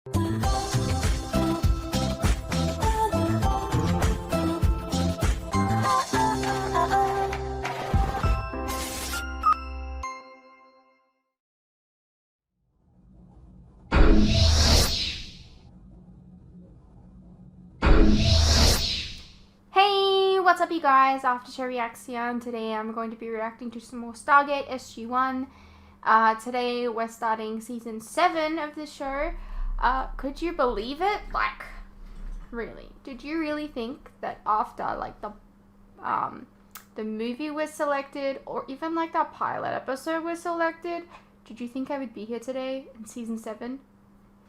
Hey, what's up you guys? After Show Reaction. Today I'm going to be reacting to some more Stargate SG-1. Today we're starting season 7 of the show. Could you believe it? Like, really? Did you really think that after like the movie was selected, or even like that pilot episode was selected, did you think I would be here today in season 7?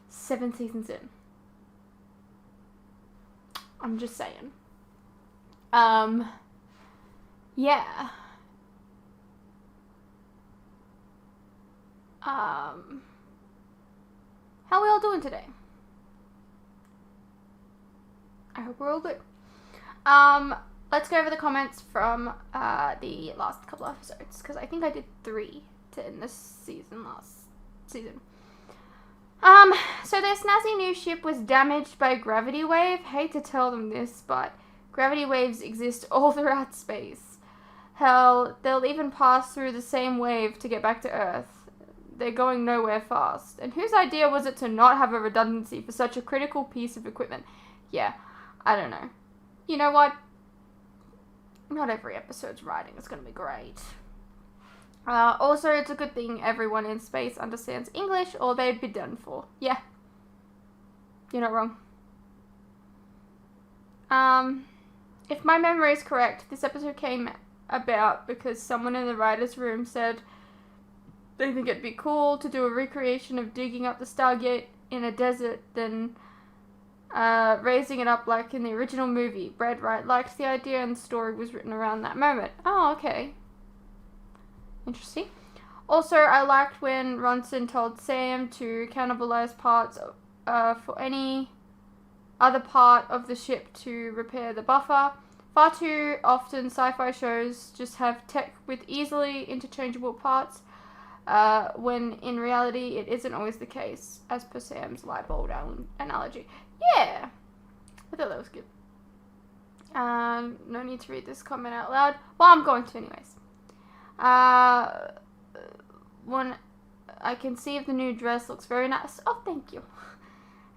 7 seasons in. I'm just saying. Yeah. How are we all doing today? I hope we're all good. Let's go over the comments from the last couple of episodes, because I think I did 3 to end this season last season. So their snazzy new ship was damaged by a gravity wave. Hate to tell them this, but gravity waves exist all throughout space. Hell, they'll even pass through the same wave to get back to Earth. They're going nowhere fast. And whose idea was it to not have a redundancy for such a critical piece of equipment? Yeah, I don't know. You know what? Not every episode's writing is going to be great. Also, it's a good thing everyone in space understands English, or they'd be done for. Yeah. You're not wrong. If my memory is correct, this episode came about because someone in the writer's room said they think it'd be cool to do a recreation of digging up the Stargate in a desert, then raising it up like in the original movie. Brad Wright liked the idea and the story was written around that moment. Oh, okay. Interesting. Also, I liked when Ronson told Sam to cannibalize parts for any other part of the ship to repair the buffer. Far too often sci-fi shows just have tech with easily interchangeable parts, when in reality it isn't always the case, as per Sam's light bulb analogy. Yeah, I thought that was good. No need to read this comment out loud. Well, I'm going to anyways. When I can see if the new dress looks very nice. Oh, thank you.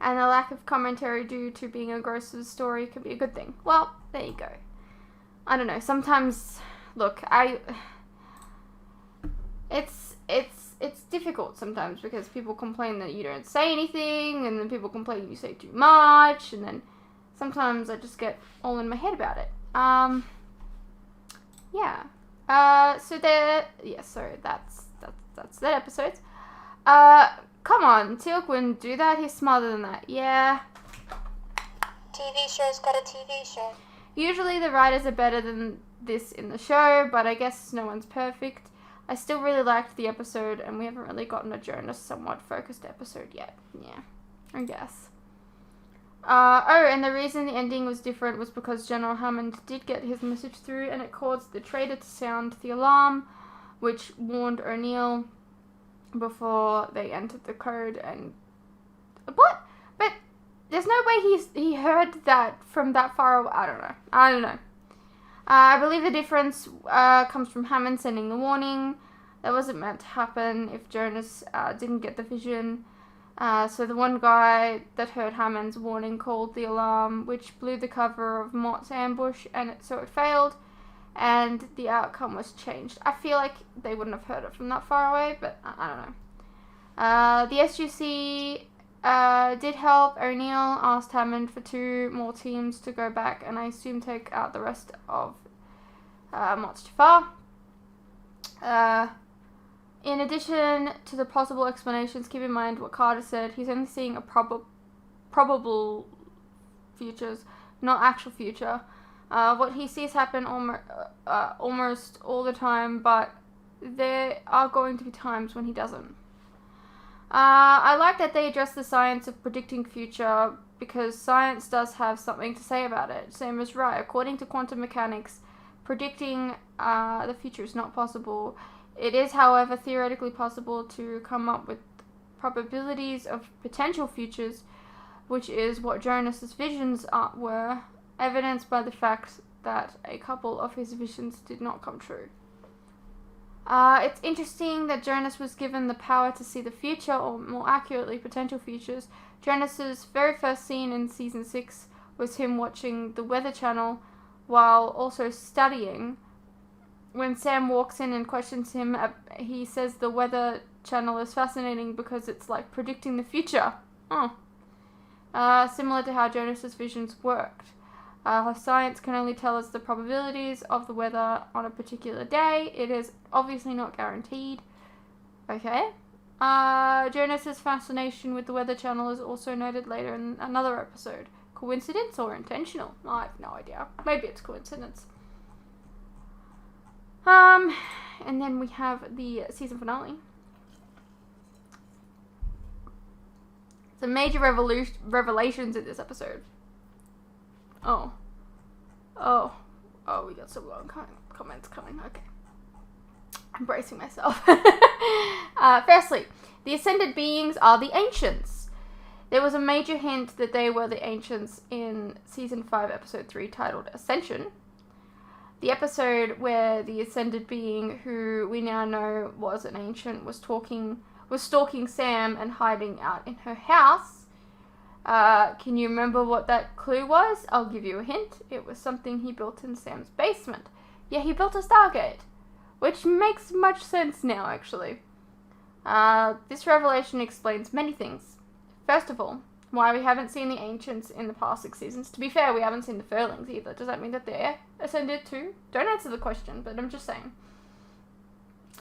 And the lack of commentary due to being engrossed in the story could be a good thing. Well, there you go. I don't know. Sometimes, look, it's difficult sometimes because people complain that you don't say anything, and then people complain you say too much, and then sometimes I just get all in my head about it. Yeah. So that's that episode. Come on, Teal'c wouldn't do that. He's smarter than that. Yeah. TV show's got a TV show. Usually the writers are better than this in the show, but I guess no one's perfect. I still really liked the episode, and we haven't really gotten a Jonas somewhat focused episode yet. Yeah, I guess. Oh, and the reason the ending was different was because General Hammond did get his message through, and it caused the traitor to sound the alarm, which warned O'Neill before they entered the code. And what? But there's no way he heard that from that far away. I don't know. I believe the difference comes from Hammond sending the warning. That wasn't meant to happen if Jonas didn't get the vision. So the one guy that heard Hammond's warning called the alarm, which blew the cover of Mott's ambush, and so it failed, and the outcome was changed. I feel like they wouldn't have heard it from that far away, but I don't know. The SGC did help. O'Neill asked Hammond for 2 more teams to go back, and I assume take out the rest of Mott's Jafar. In addition to the possible explanations, keep in mind what Carter said. He's only seeing a probable futures, not actual future. What he sees happen almost all the time, but there are going to be times when he doesn't. I like that they address the science of predicting future, because science does have something to say about it. Sam is right. According to quantum mechanics, predicting the future is not possible. It is, however, theoretically possible to come up with probabilities of potential futures, which is what Jonas's visions were, evidenced by the fact that a couple of his visions did not come true. It's interesting that Jonas was given the power to see the future, or more accurately, potential futures. Jonas's very first scene in season 6 was him watching the Weather Channel while also studying. When Sam walks in and questions him, he says the Weather Channel is fascinating because it's like predicting the future. Similar to how Jonas's visions worked. Science can only tell us the probabilities of the weather on a particular day. It is obviously not guaranteed. Okay. Jonas's fascination with the Weather Channel is also noted later in another episode. Coincidence or intentional? I have no idea. Maybe it's coincidence. And then we have the season finale. Some major revelations in this episode. We got some long comments coming. Okay. I'm bracing myself. Firstly, the ascended beings are the Ancients. There was a major hint that they were the Ancients in Season 5, Episode 3, titled Ascension. The episode where the ascended being, who we now know was an Ancient, was stalking Sam and hiding out in her house. Can you remember what that clue was? I'll give you a hint. It was something he built in Sam's basement. Yeah, he built a Stargate, which makes much sense now, actually. This revelation explains many things. First of all, why we haven't seen the Ancients in the past 6 seasons. To be fair, we haven't seen the Furlings either. Does that mean that they're ascended too? Don't answer the question, but I'm just saying.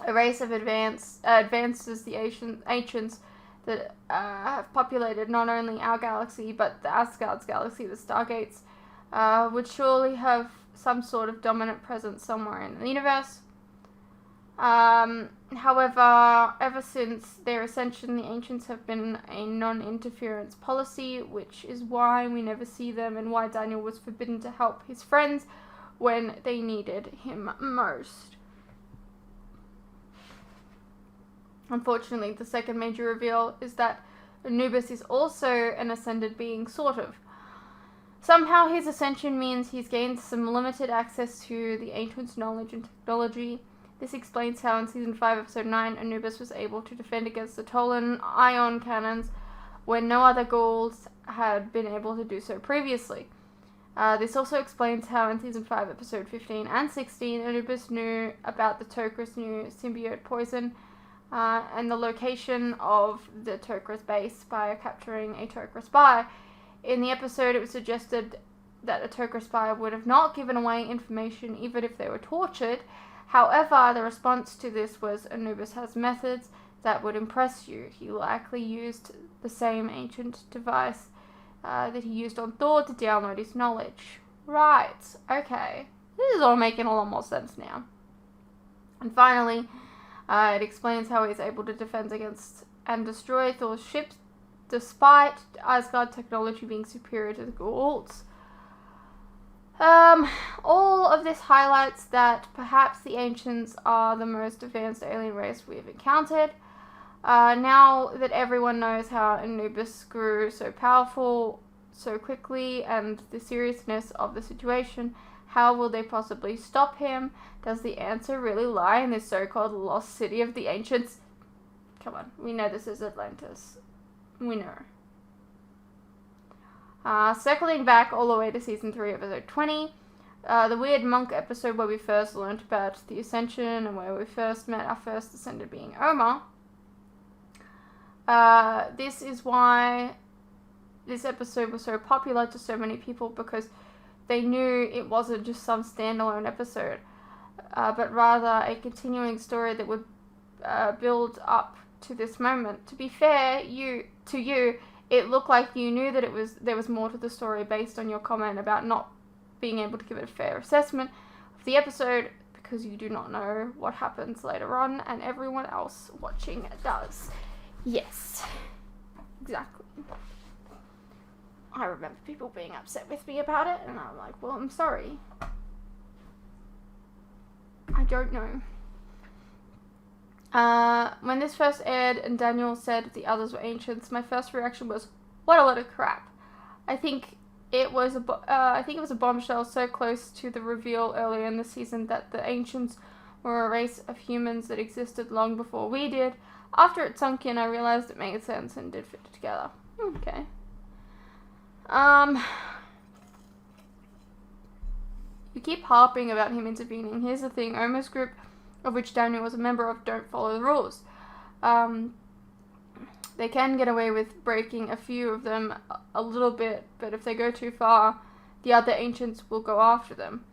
A race of advances the Ancients that have populated not only our galaxy, but the Asgard's galaxy, the Stargates, would surely have some sort of dominant presence somewhere in the universe. However, ever since their ascension, the Ancients have been a non-interference policy, which is why we never see them and why Daniel was forbidden to help his friends when they needed him most. Unfortunately, the second major reveal is that Anubis is also an ascended being, sort of. Somehow his ascension means he's gained some limited access to the Ancients' knowledge and technology. This explains how in Season 5, Episode 9, Anubis was able to defend against the Tolan ion cannons when no other Goa'ulds had been able to do so previously. This also explains how in Season 5, Episode 15 and 16, Anubis knew about the Tok'ra's new symbiote poison and the location of the Tok'ra's base by capturing a Tok'ra spy. In the episode, it was suggested that a Tok'ra spy would have not given away information even if they were tortured. However, the response to this was Anubis has methods that would impress you. He likely used the same ancient device that he used on Thor to download his knowledge. Right, okay. This is all making a lot more sense now. And finally, it explains how he's able to defend against and destroy Thor's ships despite Asgard technology being superior to the Goa'ulds. All of this highlights that perhaps the Ancients are the most advanced alien race we've encountered. Now that everyone knows how Anubis grew so powerful so quickly and the seriousness of the situation, how will they possibly stop him? Does the answer really lie in this so-called lost city of the Ancients? Come on, we know this is Atlantis. We know. Circling back all the way to Season 3, Episode 20, the weird monk episode where we first learned about the Ascension and where we first met our first ascended being, Omar. This is why this episode was so popular to so many people, because they knew it wasn't just some standalone episode, but rather a continuing story that would build up to this moment. To be fair, it looked like you knew that there was more to the story based on your comment about not being able to give it a fair assessment of the episode, because you do not know what happens later on, and everyone else watching does. Yes, exactly. I remember people being upset with me about it, and I'm like, well, I'm sorry. I don't know. When this first aired and Daniel said the others were ancients, my first reaction was, what a lot of crap. I think it was a bombshell so close to the reveal earlier in the season that the ancients were a race of humans that existed long before we did. After it sunk in, I realized it made sense and did fit together. Okay. You keep harping about him intervening. Here's the thing, Oma's group, of which Daniel was a member of, don't follow the rules. They can get away with breaking a few of them a little bit, but if they go too far, the other ancients will go after them.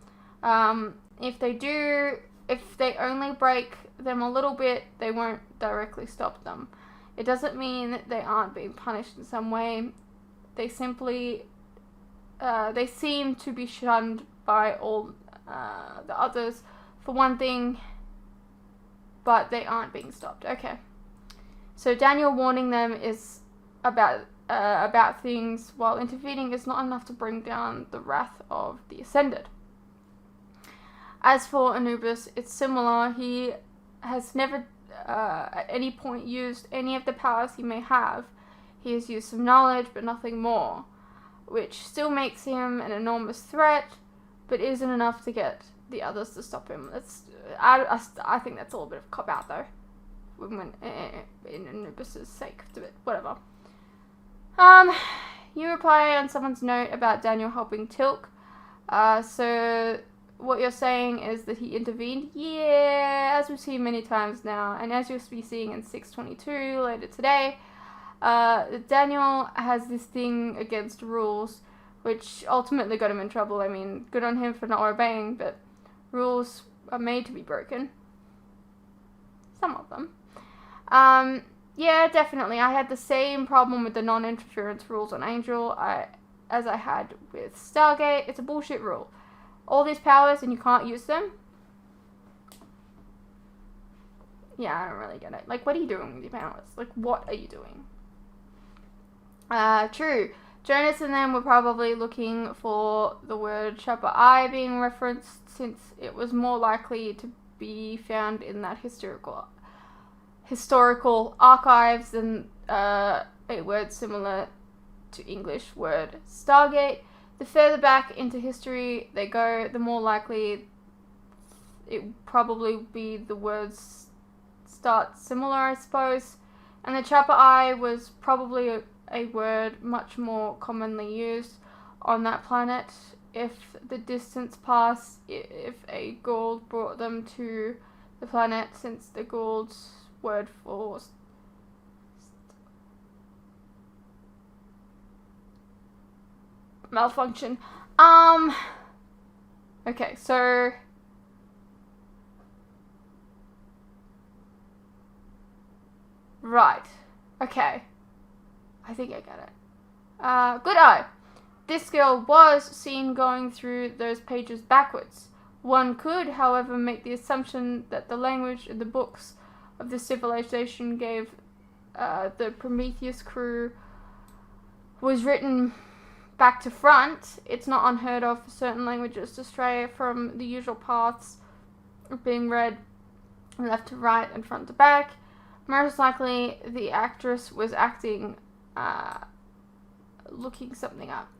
If they only break them a little bit, they won't directly stop them. It doesn't mean that they aren't being punished in some way. They simply, they seem to be shunned by all the others for one thing, but they aren't being stopped. Okay. So Daniel warning them is about things, while intervening is not enough to bring down the wrath of the Ascended. As for Anubis, it's similar. He has never at any point used any of the powers he may have. He has used some knowledge, but nothing more, which still makes him an enormous threat, but isn't enough to get the others to stop him. I think that's a little bit of a cop-out, though. When in Anubis' sake, but whatever. You reply on someone's note about Daniel helping Tilk. So what you're saying is that he intervened? Yeah, as we've seen many times now, and as you'll be seeing in 622 later today, Daniel has this thing against rules, which ultimately got him in trouble. I mean, good on him for not obeying, but rules are made to be broken. Some of them. Yeah, definitely. I had the same problem with the non-interference rules on Angel as I had with Stargate. It's a bullshit rule. All these powers and you can't use them? Yeah, I don't really get it. Like, what are you doing with your powers? Like, what are you doing? True. Jonas and them were probably looking for the word Chopper Eye being referenced, since it was more likely to be found in that historical archives than a word similar to English word Stargate. The further back into history they go, the more likely it would probably be the words start similar, I suppose. And the Chopper Eye was probably a word much more commonly used on that planet. If the distance passed, if a Goa'uld brought them to the planet, since the Goa'uld's word for malfunction. Okay, so right. Okay. I think I get it. Good eye. This girl was seen going through those pages backwards. One could, however, make the assumption that the language in the books of the civilization gave the Prometheus crew was written back to front. It's not unheard of for certain languages to stray from the usual paths of being read left to right and front to back. Most likely, the actress was acting, looking something up.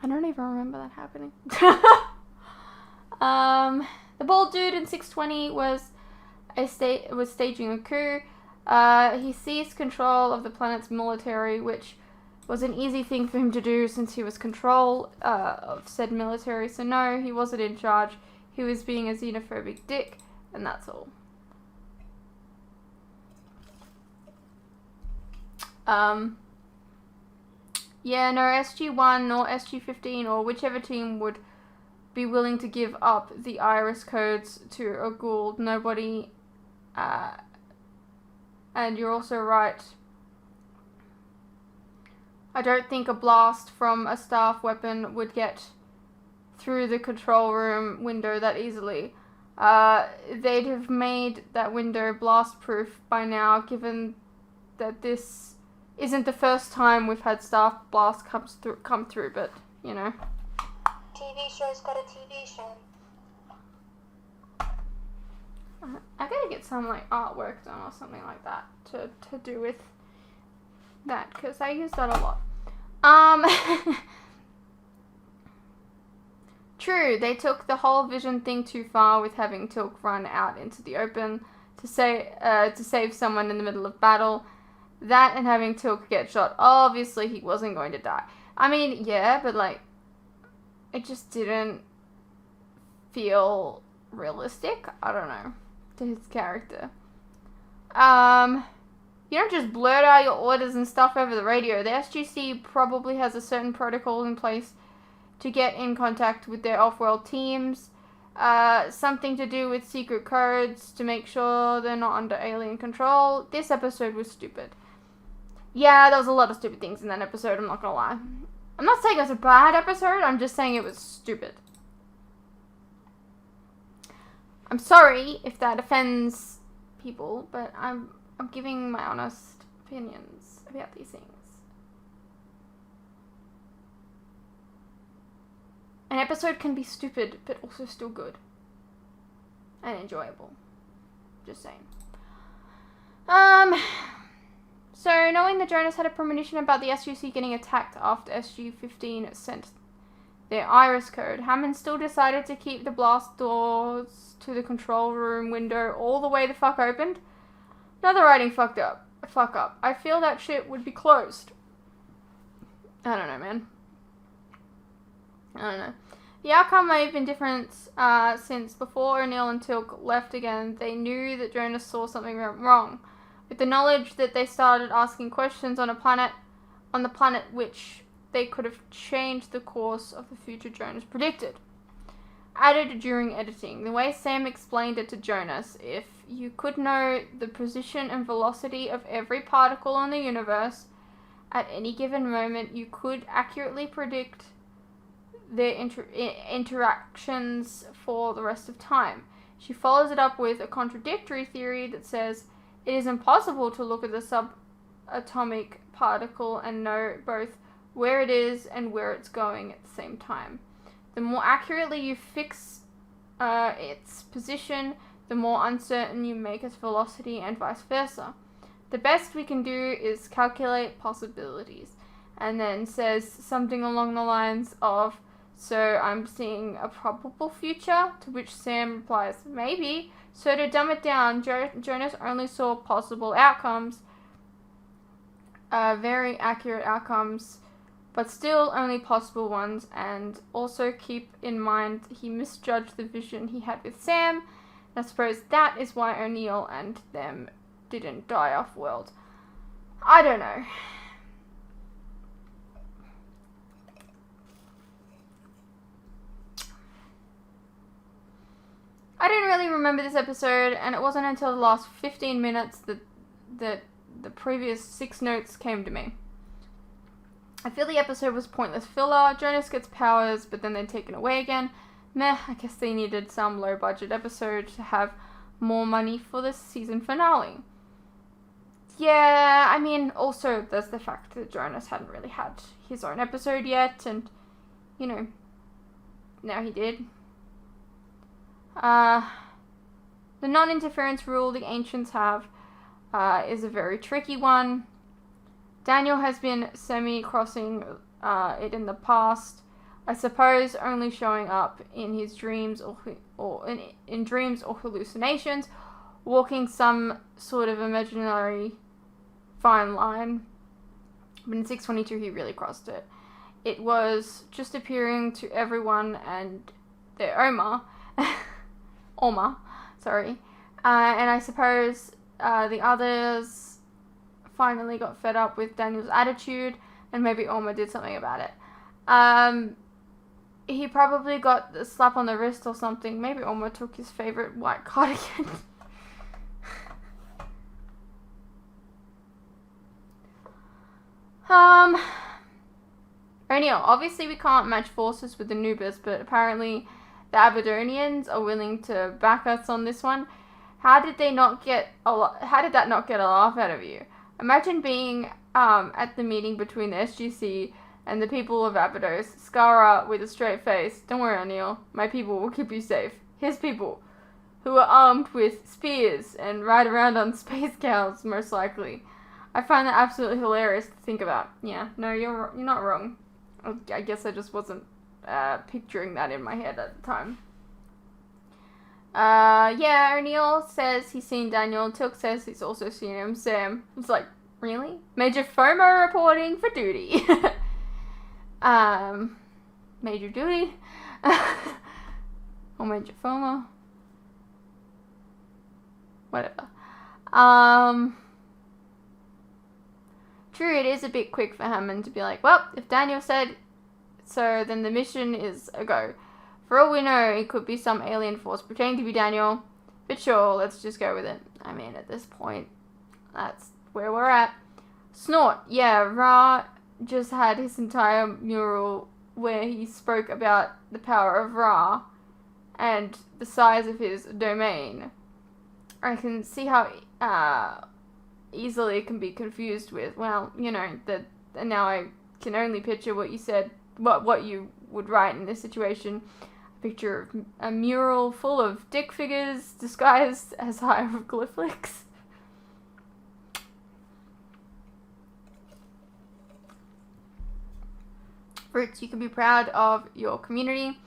I don't even remember that happening. The bald dude in 620 was staging a coup. He seized control of the planet's military, which was an easy thing for him to do since he was control of said military. So no, he wasn't in charge. He was being a xenophobic dick, and that's all. Yeah, no, SG-1 or SG-15 or whichever team would be willing to give up the iris codes to a Goa'uld. Nobody, and you're also right. I don't think a blast from a staff weapon would get through the control room window that easily. They'd have made that window blast proof by now, given that this isn't the first time we've had staff blast come through, but you know. TV show's got a TV show. I gotta get some like artwork done or something like that to do with that, because I use that a lot. True, they took the whole vision thing too far with having Tilk run out into the open to save someone in the middle of battle. That and having Tilk get shot. Obviously, he wasn't going to die. I mean, yeah, but like, it just didn't feel realistic. I don't know, to his character. You don't just blurt out your orders and stuff over the radio. The SGC probably has a certain protocol in place to get in contact with their off-world teams. Something to do with secret codes to make sure they're not under alien control. This episode was stupid. Yeah, there was a lot of stupid things in that episode, I'm not gonna lie. I'm not saying it was a bad episode, I'm just saying it was stupid. I'm sorry if that offends people, but I'm giving my honest opinions about these things. An episode can be stupid, but also still good. And enjoyable. Just saying. So, knowing the Jonas had a premonition about the SGC getting attacked after SG-15 sent their iris code, Hammond still decided to keep the blast doors to the control room window all the way the fuck opened. Another writing fuck up. I feel that shit would be closed. I don't know, man. I don't know. The outcome may have been different since before O'Neill and Tilk left again, they knew that Jonas saw something wrong. With the knowledge that they started asking questions on the planet which they could have changed the course of the future Jonas predicted. Added during editing, the way Sam explained it to Jonas, if you could know the position and velocity of every particle in the universe at any given moment, you could accurately predict their interactions for the rest of time. She follows it up with a contradictory theory that says it is impossible to look at the subatomic particle and know both where it is and where it's going at the same time. The more accurately you fix its position, the more uncertain you make its velocity and vice versa. The best we can do is calculate possibilities. And then says something along the lines of, so I'm seeing a probable future? To which Sam replies, maybe. So to dumb it down, Jonas only saw possible outcomes, very accurate outcomes, but still only possible ones, and also keep in mind he misjudged the vision he had with Sam, and I suppose that is why O'Neill and them didn't die off-world. I don't know. I didn't really remember this episode, and it wasn't until the last 15 minutes that the previous 6 notes came to me. I feel the episode was pointless filler. Jonas gets powers, but then they're taken away again. Meh, I guess they needed some low-budget episode to have more money for the season finale. Yeah, I mean, also there's the fact that Jonas hadn't really had his own episode yet, and, you know, now he did. The non-interference rule the ancients have is a very tricky one. Daniel has been semi-crossing it in the past, I suppose only showing up in his dreams or in dreams or hallucinations, walking some sort of imaginary fine line. But in 622 he really crossed it. It was just appearing to everyone and their Oma, sorry. And I suppose the others finally got fed up with Daniel's attitude, and maybe Oma did something about it. He probably got a slap on the wrist or something. Maybe Oma took his favorite white cardigan. O'Neill, obviously we can't match forces with the Nubis, but apparently the Aberdonians are willing to back us on this one. How did that not get a laugh out of you? Imagine being at the meeting between the SGC, and the people of Abydos. Skara with a straight face. Don't worry, O'Neill. My people will keep you safe. His people, who are armed with spears and ride around on space cows, most likely. I find that absolutely hilarious to think about. Yeah, no, you're not wrong. I guess I just wasn't picturing that in my head at the time. Yeah, O'Neill says he's seen Daniel. Tilk says he's also seen him. Sam, it's like, really? Major FOMO reporting for duty. Major duty. Or Major FOMO. Whatever. True, it is a bit quick for Hammond to be like, well, if Daniel said so, then the mission is a go. For all we know, it could be some alien force pretending to be Daniel. But sure, let's just go with it. I mean, at this point, that's where we're at. Snort. Yeah, Ra just had his entire mural where he spoke about the power of Ra and the size of his domain. I can see how easily it can be confused with, well, you know, and now I can only picture what you said, what you would write in this situation. A picture of a mural full of dick figures disguised as hieroglyphics. Fruits, you can be proud of your community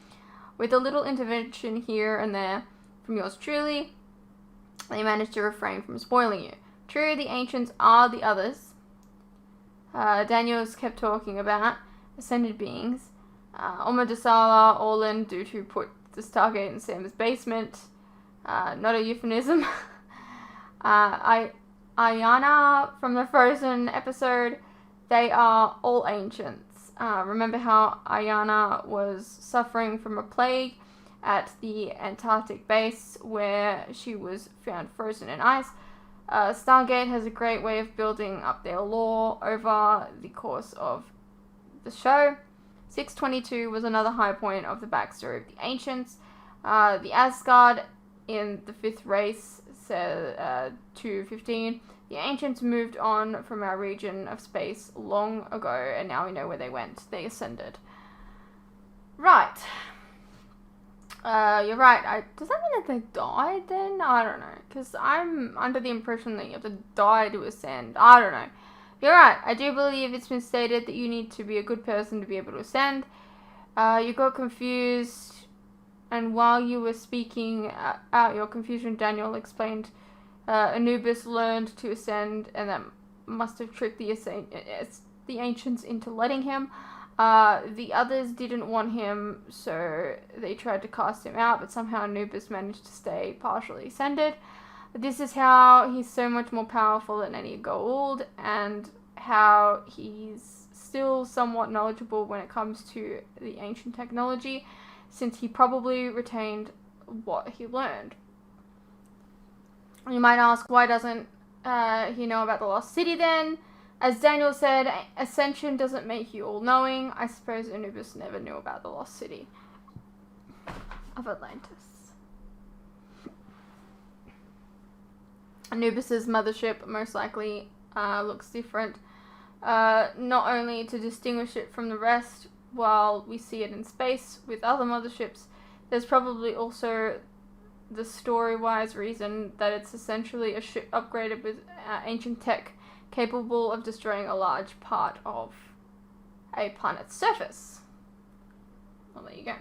with a little intervention here and there from yours truly. They managed to refrain from spoiling you. True, the ancients are the others. Daniel's kept talking about ascended beings. Omadasala, Orlin, Dutu put the Stargate in Sam's basement. Not a euphemism. Ayana from the Frozen episode. They are all ancients. Remember how Ayana was suffering from a plague at the Antarctic base where she was found frozen in ice? Stargate has a great way of building up their lore over the course of the show. 622 was another high point of the backstory of the ancients. The Asgard in the fifth race, 215. The ancients moved on from our region of space long ago, and now we know where they went. They ascended. Right. You're right. Does that mean that they died then? I don't know. Because I'm under the impression that you have to die to ascend. I don't know. You're right. I do believe it's been stated that you need to be a good person to be able to ascend. You got confused, and while you were speaking out your confusion, Daniel explained Anubis learned to ascend, and that must have tricked the ancients into letting him. The others didn't want him, so they tried to cast him out, but somehow Anubis managed to stay partially ascended. This is how he's so much more powerful than any Goa'uld, and how he's still somewhat knowledgeable when it comes to the ancient technology, since he probably retained what he learned. You might ask, why doesn't he know about the Lost City then? As Daniel said, ascension doesn't make you all-knowing. I suppose Anubis never knew about the Lost City of Atlantis. Anubis's mothership most likely looks different, not only to distinguish it from the rest while we see it in space with other motherships, there's probably also the story-wise reason that it's essentially a ship upgraded with ancient tech capable of destroying a large part of a planet's surface. Well, there you go.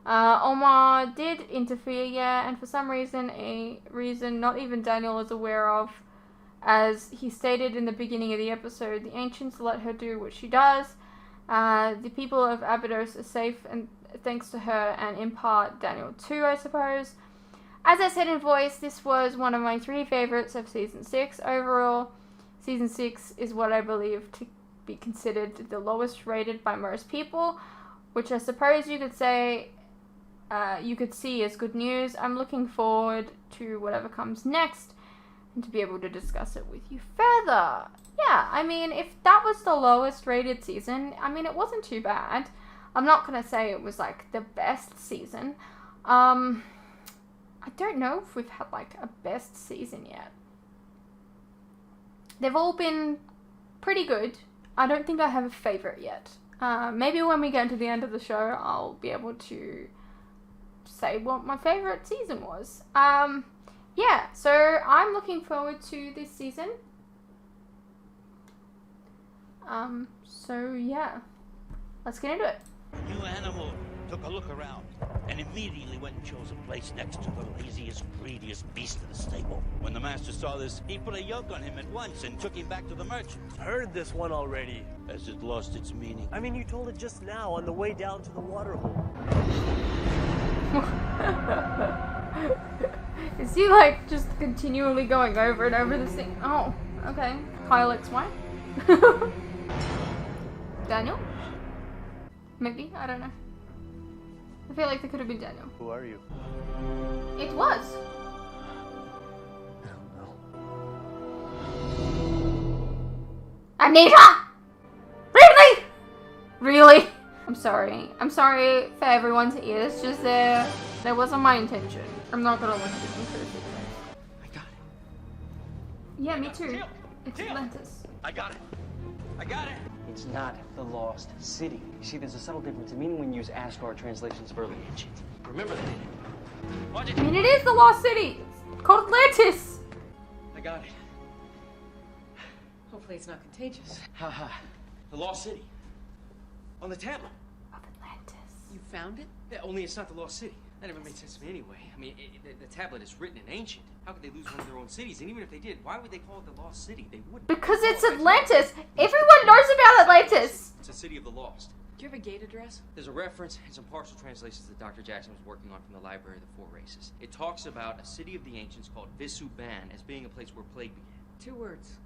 Omar did interfere, yeah, and for some reason, a reason not even Daniel is aware of. As he stated in the beginning of the episode, the ancients let her do what she does. The people of Abydos are safe, and thanks to her, and in part Daniel too, I suppose. As I said in voice, this was one of my 3 favorites of Season 6 overall. Season 6 is what I believe to be considered the lowest rated by most people, which I suppose you could say, you could see as good news. I'm looking forward to whatever comes next and to be able to discuss it with you further. Yeah, I mean, if that was the lowest rated season, I mean, it wasn't too bad. I'm not going to say it was, like, the best season. I don't know if we've had, like, a best season yet. They've all been pretty good. I don't think I have a favorite yet. Maybe when we get to the end of the show, I'll be able to say what my favorite season was. Yeah, so I'm looking forward to this season. So yeah, let's get into it. The new animal took a look around and immediately went and chose a place next to the laziest, greediest beast in the stable. When the master saw this, he put a yoke on him at once and took him back to the merchant. Heard this one already. As it lost its meaning. I mean, you told it just now on the way down to the water hole. Is he like just continually going over and over the thing? Oh, okay. Pilot's wife? Daniel? Maybe? I don't know. I feel like they could have been Daniel. Who are you? It was. I don't know. Amnesia! Really? Really? I'm sorry. I'm sorry for everyone to hear. It's just that wasn't my intention. I'm not gonna look at it into the future. I got it. Yeah, me too. Teal! It's Teal! Atlantis. I got it. I got it. It's not the lost city. You see, there's a subtle difference in meaning when you use Asgard translations of early ancient. Remember that. Watch it. I mean, it is the Lost City. It's called Atlantis. I got it. Hopefully it's not contagious. Haha. The lost city. On the tablet. Of Atlantis. You found it? Yeah, only it's not the lost city. That never made sense to me anyway. I mean, the tablet is written in ancient. How could they lose one of their own cities? And even if they did, why would they call it the lost city? They wouldn't. Because it's Atlantis. Everyone knows about Atlantis. It's a city of the lost. Do you have a gate address? There's a reference and some partial translations that Dr. Jackson was working on from the Library of the Four Races. It talks about a city of the ancients called Visuban as being a place where plague began. 2 words.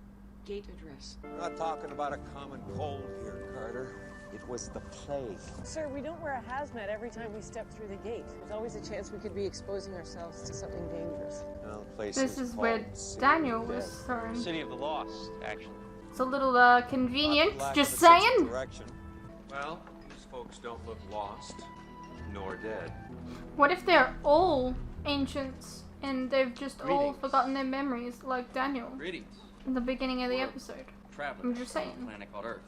Gate address. We're not talking about a common cold here, Carter. It was the plague. Sir, we don't wear a hazmat every time we step through the gate. There's always a chance we could be exposing ourselves to something dangerous. Well, the place This is called where the City Daniel of was Death. thrown. City of the lost, actually. It's a little convenient. Lack Just of a sense of saying. direction. Well, these folks don't look lost, nor dead. What if they're all ancients and they've just all Greetings. forgotten their memories, like Daniel Greetings. in the beginning of the episode? Traveler. I'm just saying. From a planet called Earth.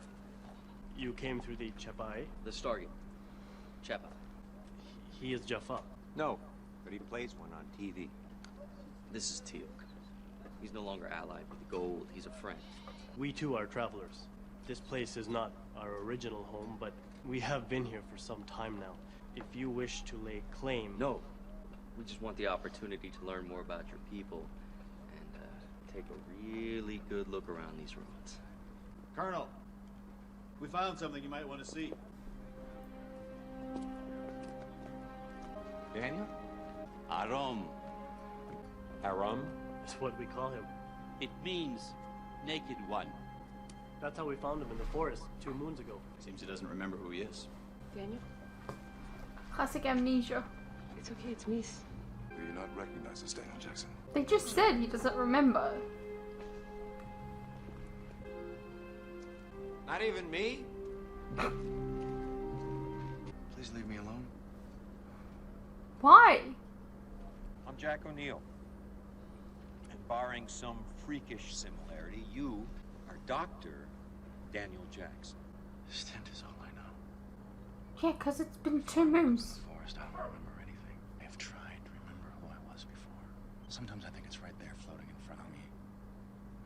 You came through the Chepai. The Stargate. Chepa. He is Jaffa. No, but he plays one on TV. This is Teal. He's no longer allied with the Goa'uld. He's a friend. We too are travelers. This place is not our original home, but we have been here for some time now. If you wish to lay claim... No. We just want the opportunity to learn more about your people and take a really good look around these ruins. Colonel, we found something you might want to see. Daniel? Aram. Aram? That's what we call him. It means naked one. That's how we found him in the forest 2 moons ago. Seems he doesn't remember who he is. Daniel? Classic amnesia. It's okay, it's me. Do you not recognize us, Daniel Jackson? They just said he doesn't remember. Not even me? Please leave me alone. Why? I'm Jack O'Neill. And barring some freakish similarity, you are Dr. Daniel Jackson. Stent is all I know. Yeah, because it's been 2 moons. Forrest, I don't remember anything. I have tried to remember who I was before. Sometimes I think it's right there floating in front of me.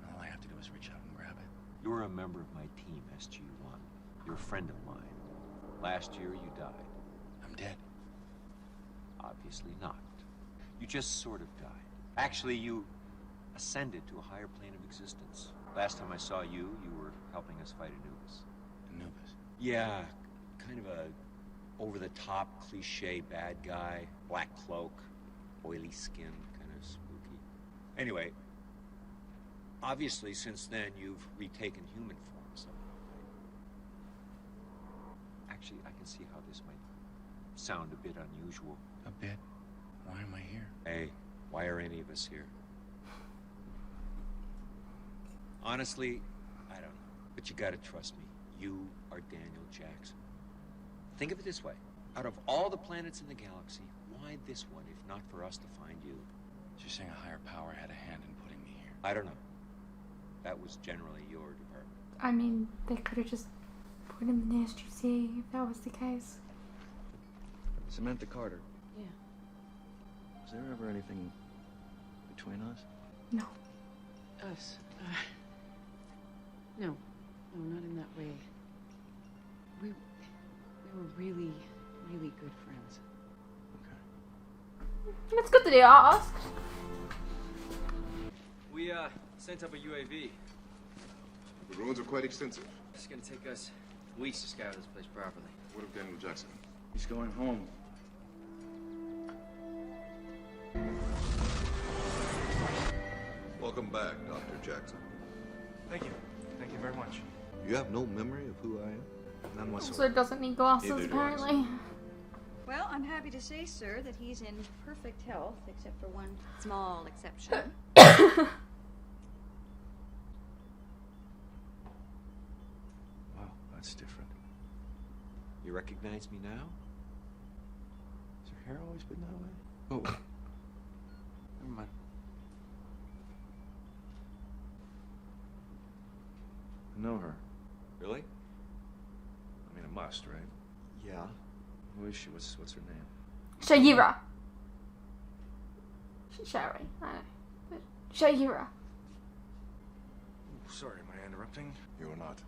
And all I have to do is reach out and grab it. You're a member of my team, SG-1. You're a friend of mine. Last year, you died. I'm dead. Obviously not. You just sort of died. Actually, you ascended to a higher plane of existence. Last time I saw you, you were helping us fight Anubis. Anubis. Yeah, kind of a over-the-top, cliche bad guy. Black cloak, oily skin, kind of spooky. Anyway, obviously, since then, you've retaken human form somehow. Actually, I can see how this might sound a bit unusual. A bit. Why am I here? Hey, why are any of us here? Honestly, I don't know. But you gotta trust me. You are Daniel Jackson. Think of it this way. Out of all the planets in the galaxy, why this one, if not for us to find you? You're saying a higher power had a hand in putting me here. I don't know. That was generally your department. I mean, they could have just put put him in the SGC if that was the case. Samantha Carter. Yeah. Was there ever anything between us? No. Us. No. No, not in that way. We were really, really good friends. It's good that he asked. We, sent up a UAV. The ruins are quite extensive. It's gonna take us weeks to scour this place properly. What of Daniel Jackson? He's going home. Welcome back, Dr. Jackson. Thank you. Thank you very much. You have no memory of who I am? None So whatsoever. it doesn't need glasses, Neither do I. apparently. Well, I'm happy to say, sir, that he's in perfect health, except for one small exception. Wow, that's different. You recognize me now? Has her hair always been that way? Oh. Never mind. I know her. Really? I mean, I must, right? Yeah. Who is she? What's her name? Shayira. Sherry. I don't know. But Shayira. Sorry, am I interrupting? You are not.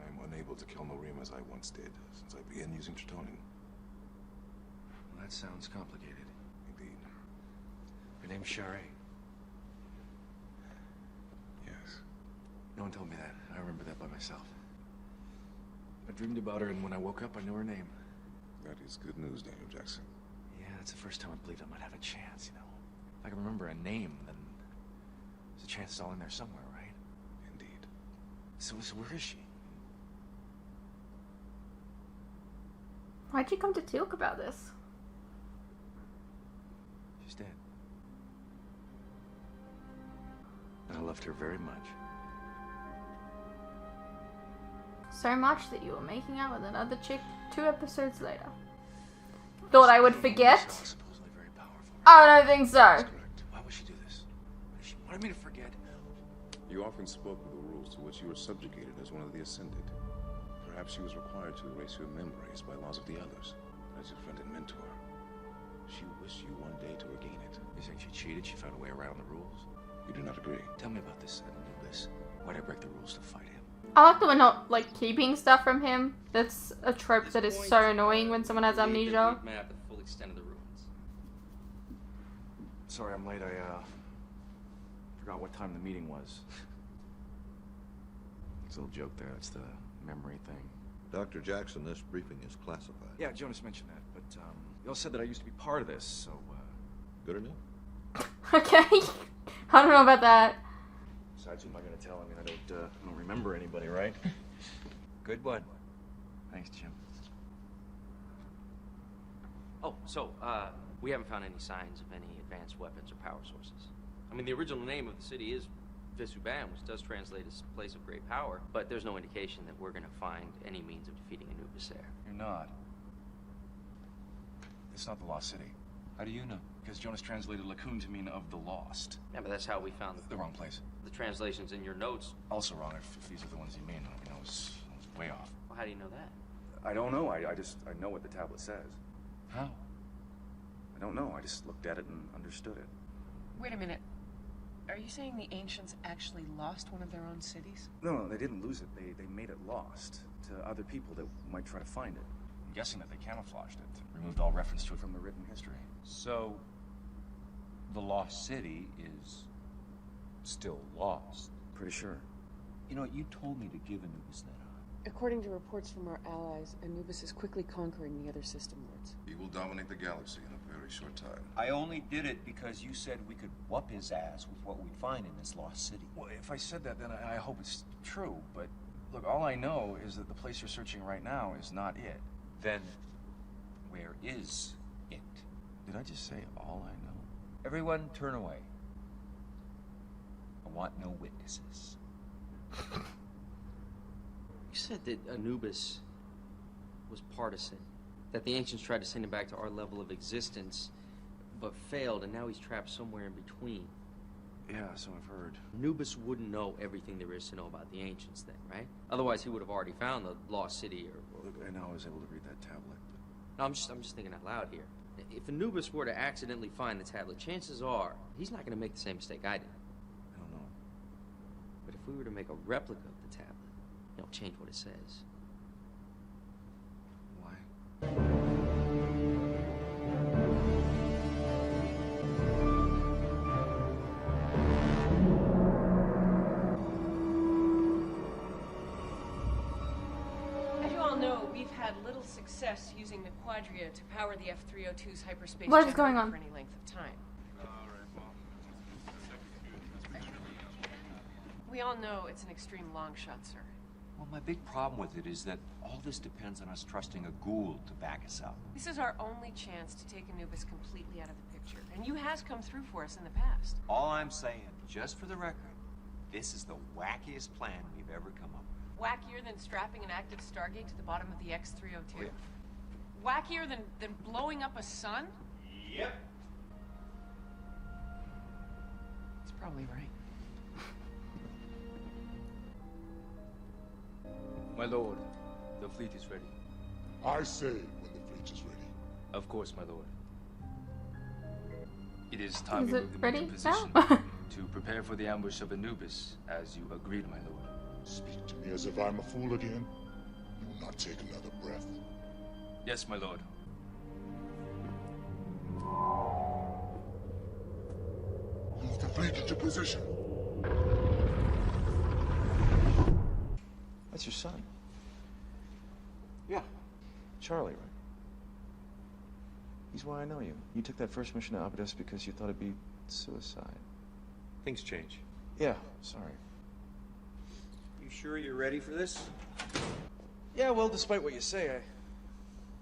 I am unable to kill Norim as I once did, since I began using Tritonium. Well, that sounds complicated. Indeed. Your name's Shari. Yes. No one told me that. I remember that by myself. I dreamed about her, and when I woke up, I knew her name. That is good news, Daniel Jackson. Yeah, that's the first time I believed I might have a chance, you know. If I can remember a name, then there's a chance it's all in there somewhere, right? Indeed. So where is she? Why'd you come to Teal'c about this? She's dead. And I loved her very much. So much that you were making out with another chick 2 episodes later. Thought I would forget? Supposedly very powerful. I don't think so. That's correct. Why would she do this? She wanted me to forget. You often spoke of the rules to which you were subjugated as one of the Ascended. Perhaps she was required to erase your memories by laws of the others, as your friend and mentor. She wished you one day to regain it. You think she cheated? She found a way around the rules? You do not agree? Tell me about this Anubis. Why'd I break the rules to fight him? I like that we're not, like, keeping stuff from him. That's a trope that is so annoying when someone has amnesia. Map of the full extent of the ruins. Sorry, I'm late. I forgot what time the meeting was. It's a little joke there. It's the memory thing. Dr. Jackson, this briefing is classified. Yeah, Jonas mentioned that, but you all said that I used to be part of this, so Good enough? Okay. I don't know about that. Besides, who am I going to tell? I mean, I don't remember anybody, right? Good one. Thanks, Jim. Oh, so, we haven't found any signs of any advanced weapons or power sources. I mean, the original name of the city is Visuban, which does translate as place of great power, but there's no indication that we're gonna find any means of defeating Anubis there. You're not. It's not the Lost City. How do you know? Because Jonas translated Lacoon to mean of the lost. Yeah, but that's how we found The wrong place. the translations in your notes. Also wrong if these are the ones you mean. I mean, I was way off. Well, how do you know that? I don't know. I know what the tablet says. How? I don't know. I just looked at it and understood it. Wait a minute. Are you saying the ancients actually lost one of their own cities? No, they didn't lose it. They made it lost to other people that might try to find it. I'm guessing that they camouflaged it, removed all reference to it from the written history. So, the Lost City is still lost. Pretty sure. You know, you told me to give Anubis that eye. According to reports from our allies, Anubis is quickly conquering the other system lords. He will dominate the galaxy in a very short time. I only did it because you said we could whoop his ass with what we'd find in this Lost City. Well, if I said that, then I hope it's true. But look, all I know is that the place you're searching right now is not it. Then, where is it? Did I just say all I know? Everyone turn away. I want no witnesses. You said that Anubis was partisan, that the ancients tried to send him back to our level of existence, but failed, and now he's trapped somewhere in between. Yeah, so I've heard. Anubis wouldn't know everything there is to know about the ancients then, right? Otherwise, he would have already found the lost city or... Look, I know I was able to read that tablet. No, I'm just thinking out loud here. If Anubis were to accidentally find the tablet, chances are he's not going to make the same mistake I did. I don't know. But if we were to make a replica of the tablet, change what it says. Why? We've had little success using the Quadria to power the F-302's hyperspace What is going generator on? for any length of time. We all know it's an extreme long shot, sir. Well, my big problem with it is that all this depends on us trusting a Goa'uld to back us up. This is our only chance to take Anubis completely out of the picture, and you has come through for us in the past. All I'm saying, just for the record, this is the wackiest plan we've ever come up with. Wackier than strapping an active Stargate to the bottom of the X-302? Oh, yeah. Wackier than blowing up a sun? Yep. He's probably right. My lord, the fleet is ready. I say when the fleet is ready. Of course, my lord. It is time Is we it move them ready into position now? to prepare for the ambush of Anubis, as you agreed, my lord. Speak to me as if I'm a fool again. You will not take another breath. Yes, my lord. Move the fleet into position. That's your son. Yeah. Charlie, right? He's why I know you. You took that first mission to Abydos because you thought it'd be suicide. Things change. Yeah, sorry. You sure you're ready for this? Yeah, well, despite what you say,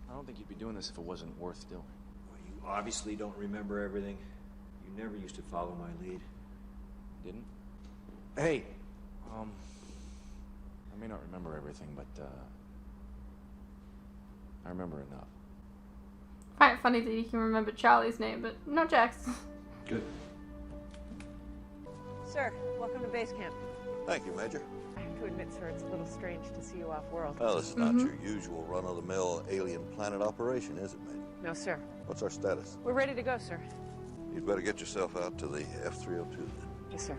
I don't think you'd be doing this if it wasn't worth doing. Well, you obviously don't remember everything. You never used to follow my lead. Didn't? Hey, I may not remember everything, but, I remember enough. I find it funny that you can remember Charlie's name, but not Jack's. Good. Sir, welcome to base camp. Thank you, Major. I have to admit, sir, it's a little strange to see you off-world. Well, this is not your usual run-of-the-mill alien planet operation, is it, Major? No, sir. What's our status? We're ready to go, sir. You'd better get yourself out to the F-302 then. Yes, sir.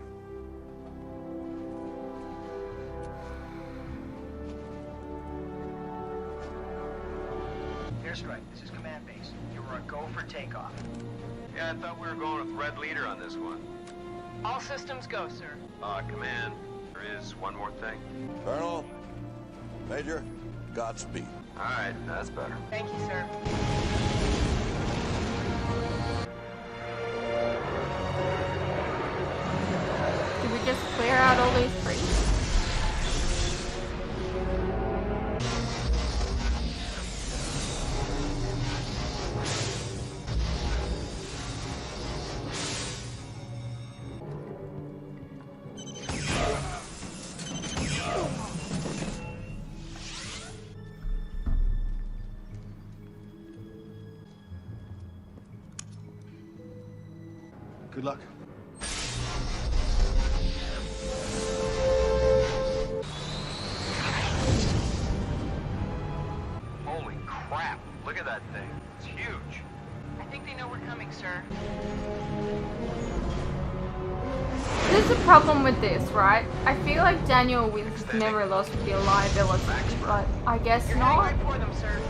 Airstrike, this is command base. You were a go for takeoff. Yeah, I thought we were going with Red Leader on this one. All systems go, sir. Command, there is one more thing. Colonel, Major, Godspeed. All right, that's better. Thank you, sir. Did we just clear out all these trees? Good luck. Holy crap, look at that thing. It's huge. I think they know we're coming, sir. There's a problem with this, right? I feel like Daniel Wins never lost the reliability, but I guess You're not. heading right for them, sir.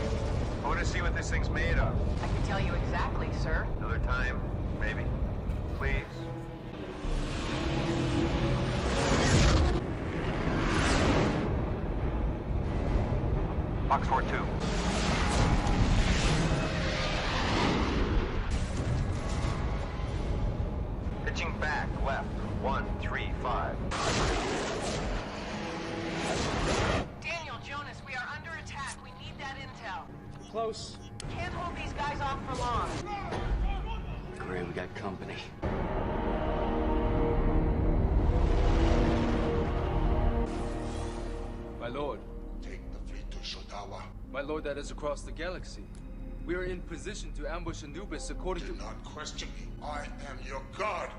I want to see what this thing's made of. I can tell you exactly, sir. Another time, maybe. Please. Box 4-2. Pitching back, left, 135. Daniel, Jonas, we are under attack. We need that intel. Close. Can't hold these guys off for long. Great, we got company. My lord. Take the fleet to Shodawa. My lord, that is across the galaxy. We are in position to ambush Anubis according to... Do not question me. I am your god.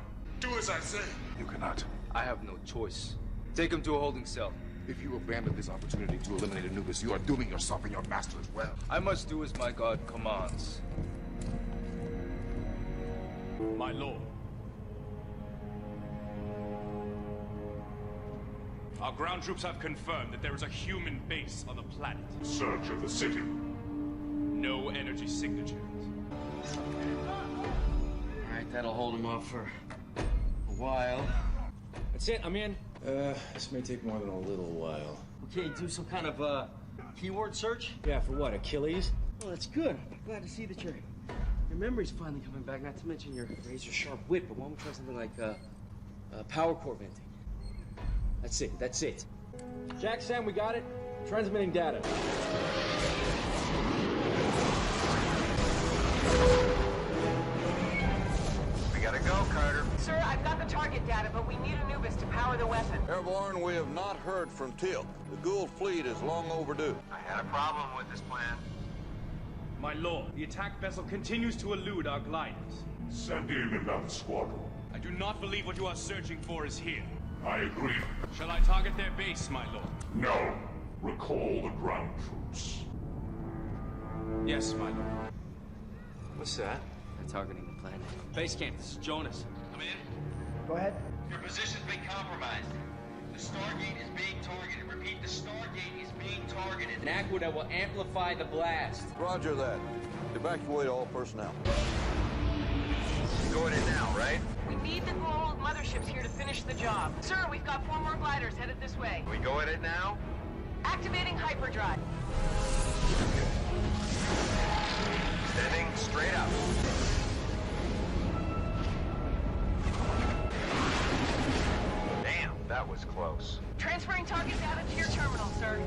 Do as I say. You cannot. I have no choice. Take him to a holding cell. If you abandon this opportunity to eliminate Anubis, you are dooming yourself and your master as well. I must do as my god commands. My lord. Our ground troops have confirmed that there is a human base on the planet. Search of the city. No energy signatures. Alright, that'll hold him off for a while. That's it, I'm in. This may take more than a little while. Okay, do some kind of, keyword search? Yeah, for what, Achilles? Well, that's good. I'm glad to see that your memory's finally coming back, not to mention your razor-sharp wit, but why don't we try something like, power core venting? That's it. Jack, Sam, we got it. Transmitting data. We gotta go, Carter. Sir, I've got the target data, but we need Anubis to power the weapon. Airborne, we have not heard from Teal. The Goa'uld fleet is long overdue. I had a problem with this plan. My lord, the attack vessel continues to elude our gliders. Send in another squadron. I do not believe what you are searching for is here. I agree. Shall I target their base, my lord? No. Recall the ground troops. Yes, my lord. What's that? They're targeting the planet. Base camp, this is Jonas. Come in. Go ahead. Your position's been compromised. The Stargate is being targeted. Repeat, the Stargate is being targeted. An aqueduct will amplify the blast. Roger that. Evacuate all personnel. Going in now, right? We need the Goa'uld motherships here to finish the job. Sir, we've got 4 more gliders headed this way. We go in it now? Activating hyperdrive. Standing straight up. Damn, that was close. Transferring target data to your terminal, sir.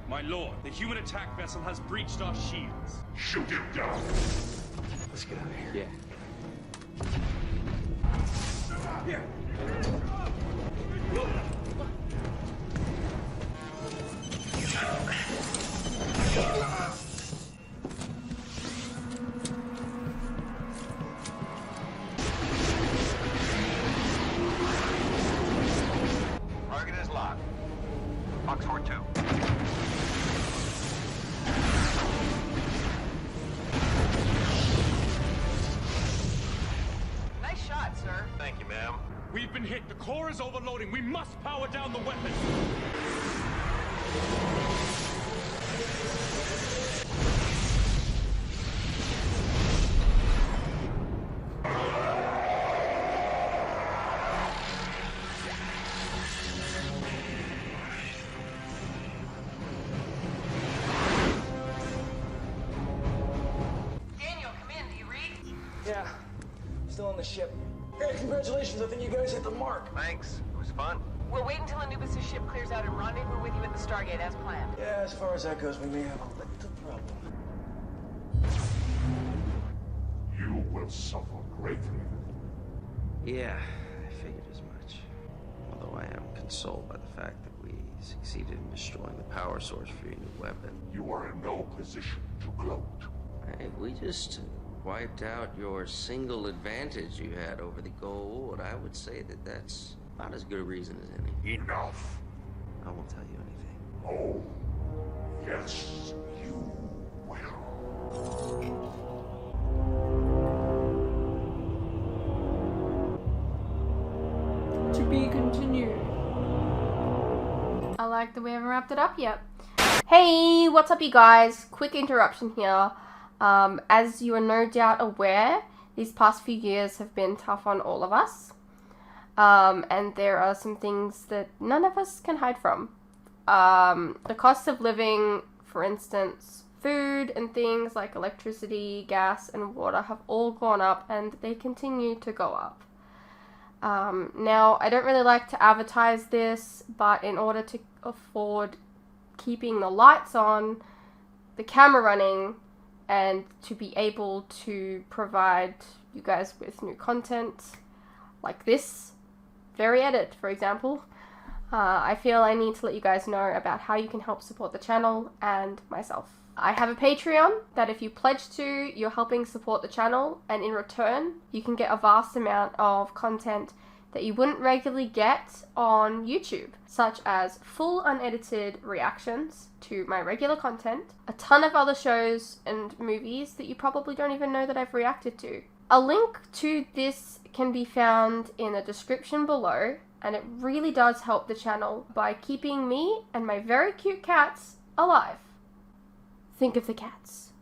My lord, the human attack vessel has breached our shields. Shoot him down. Let's get out of here. Here. Target is locked. Box 4-2. Nice shot, sir. Thank you, ma'am. We've been hit. The core is overloading. We must power down the weapon. Daniel, come in. Do you read? Yeah, still on the ship. Hey, congratulations, I think you guys hit the mark. Thanks. It was fun. We'll wait until Anubis' ship clears out and rendezvous with you at the Stargate as planned. Yeah, as far as that goes, we may have a little problem. You will suffer greatly. Yeah, I figured as much. Although I am consoled by the fact that we succeeded in destroying the power source for your new weapon. You are in no position to gloat. Hey, we just wiped out your single advantage you had over the Goa'uld. I would say that that's about as good a reason as any. Enough. I won't tell you anything. Oh, yes, you will. To be continued. I like that we haven't wrapped it up yet. Hey, what's up you guys? Quick interruption here. As you are no doubt aware, these past few years have been tough on all of us. And there are some things that none of us can hide from. The cost of living, for instance, food and things like electricity, gas, and water have all gone up, and they continue to go up. Now, I don't really like to advertise this, but in order to afford keeping the lights on, the camera running, and to be able to provide you guys with new content like this very edit, for example, I feel I need to let you guys know about how you can help support the channel and myself. I have a Patreon that if you pledge to, you're helping support the channel, and in return, you can get a vast amount of content that you wouldn't regularly get on YouTube, such as full unedited reactions to my regular content, a ton of other shows and movies that you probably don't even know that I've reacted to. A link to this can be found in the description below, and it really does help the channel by keeping me and my very cute cats alive. Think of the cats.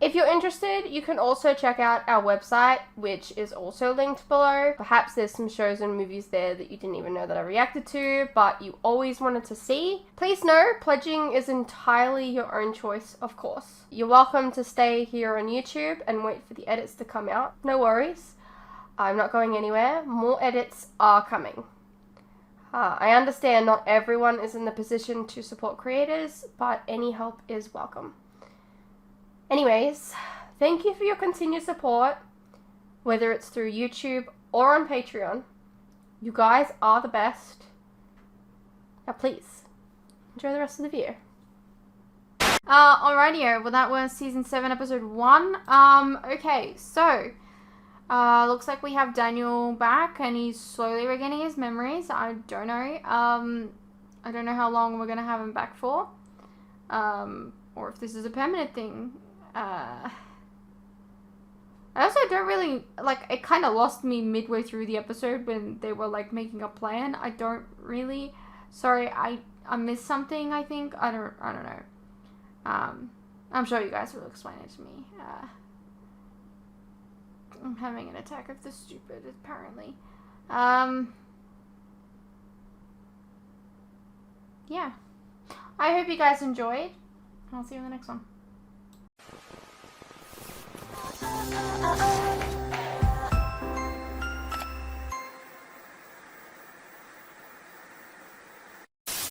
If you're interested, you can also check out our website, which is also linked below. Perhaps there's some shows and movies there that you didn't even know that I reacted to, but you always wanted to see. Please know, pledging is entirely your own choice, of course. You're welcome to stay here on YouTube and wait for the edits to come out. No worries. I'm not going anywhere. More edits are coming. I understand not everyone is in the position to support creators, but any help is welcome. Anyways, thank you for your continued support, whether it's through YouTube or on Patreon. You guys are the best. Now please, enjoy the rest of the video. Alrighty, well that was season 7, episode 1. Okay, so, looks like we have Daniel back and he's slowly regaining his memories. I don't know. I don't know how long we're gonna have him back for. Or if this is a permanent thing. I also don't really, like, it kind of lost me midway through the episode when they were, like, making a plan. I don't really, sorry, I missed something, I think. I don't know. I'm sure you guys will explain it to me. I'm having an attack of the stupid, apparently. Yeah. I hope you guys enjoyed. I'll see you in the next one.